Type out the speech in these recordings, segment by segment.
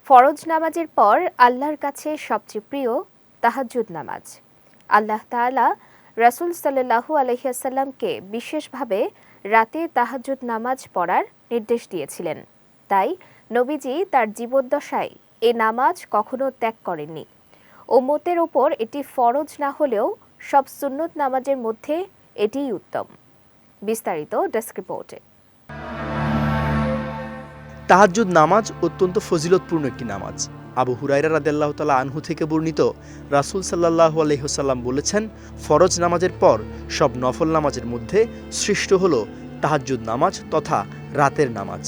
ফরজ নামাজের পর আল্লাহর কাছে সবচেয়ে প্রিয় তাহাজ্জুদ নামাজ। আল্লাহ তাআলা রাসূল সাল্লাল্লাহু আলাইহি ওয়াসাল্লামকে বিশেষভাবে রাতে তাহাজ্জুদ নামাজ পড়ার নির্দেশ দিয়েছিলেন। তাই নবীজি তার জীবদ্দশায় এ নামাজ কখনো ত্যাগ করেননি। উম্মতের ওপর এটি ফরজ না হলেও সব সুন্নত নামাজের মধ্যে এটিই উত্তম। বিস্তারিত ডেস্ক রিপোর্টে। তাহাজ্জুদ নামাজ অত্যন্ত ফজিলতপূর্ণ একটি নামাজ। আবু হুরায়রা রাদিয়াল্লাহু তাআলা আনহু থেকে বর্ণিত, রাসূল সাল্লাল্লাহু আলাইহি ওয়াসাল্লাম বলেছেন, ফরজ নামাজের পর সব নফল নামাজের মধ্যে শ্রেষ্ঠ হলো তাহাজ্জুদ নামাজ তথা রাতের নামাজ।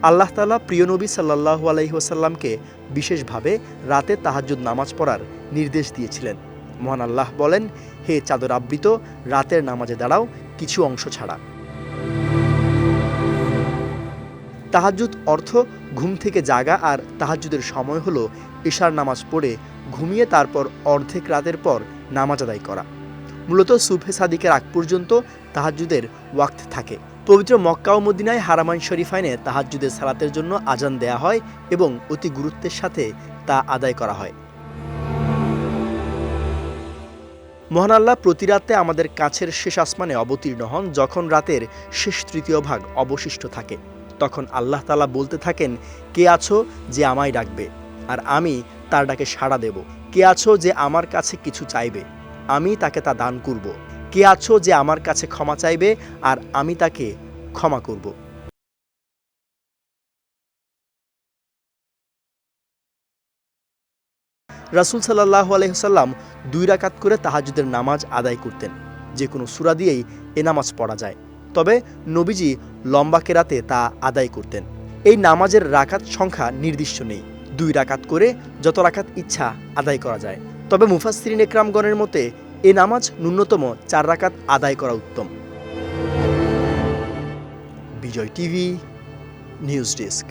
আল্লাহ তাআলা প্রিয় নবী সাল্লাল্লাহু আলাইহি ওয়াসাল্লামকে বিশেষভাবে রাতে তাহাজ্জুদ নামাজ পড়ার নির্দেশ দিয়েছিলেন। মহান আল্লাহ বলেন, হে চাদর আবৃত রাতের নামাজে দাঁড়াও কিছু অংশ ছাড়া। তাহাজ্জুদ অর্থ ঘুম থেকে জাগা, আর তাহাজ্জুদের সময় হলো ইশার নামাজ পড়ে ঘুমিয়ে তারপর অর্ধেক রাতের পর নামাজ আদায় করা। মূলত সুবহে সাদিকের আগ পর্যন্ত তাহাজ্জুদের ওয়াক্ত থাকে। পবিত্র মক্কা ও মদিনায় হারামাইন শরীফাইনে তাহাজ্জুদের সালাতের জন্য আজান দেয়া হয় এবং অতি গুরুত্বের সাথে তা আদায় করা হয়। মহান আল্লাহ প্রতি রাতে আমাদের কাছের শেষ আসমানে অবতীর্ণ হন। যখন রাতের শেষ তৃতীয় ভাগ অবশিষ্ট থাকে, তখন আল্লাহ তাআলা বলতে থাকেন, কে আছো যে আমায় ডাকবে আর আমি তার ডাকে সাড়া দেব? কে আছো যে আমার কাছে কিছু চাইবে, আমি তাকে তা দান করব? কে আছো যে আমার কাছে ক্ষমা চাইবে আর আমি তাকে ক্ষমা করব? রাসূল সাল্লাল্লাহু আলাইহি ওয়াসাল্লাম 2 রাকাত করে তাহাজ্জুদের নামাজ আদায় করতেন। যে কোনো সূরা দিয়েই এ নামাজ পড়া যায়, তবে নবীজি লম্বা কেরাতে তা আদায় করতেন। এই নামাজের রাকাত সংখ্যা নির্দিষ্ট নেই, 2 রাকাত করে যত রাকাত ইচ্ছা আদায় করা যায়। তবে মুফাসসিরিন একরামগণের মতে এ নামাজ ন্যূনতম 4 রাকাত আদায় করা উত্তম। বিজয় টিভি নিউজ ডেস্ক।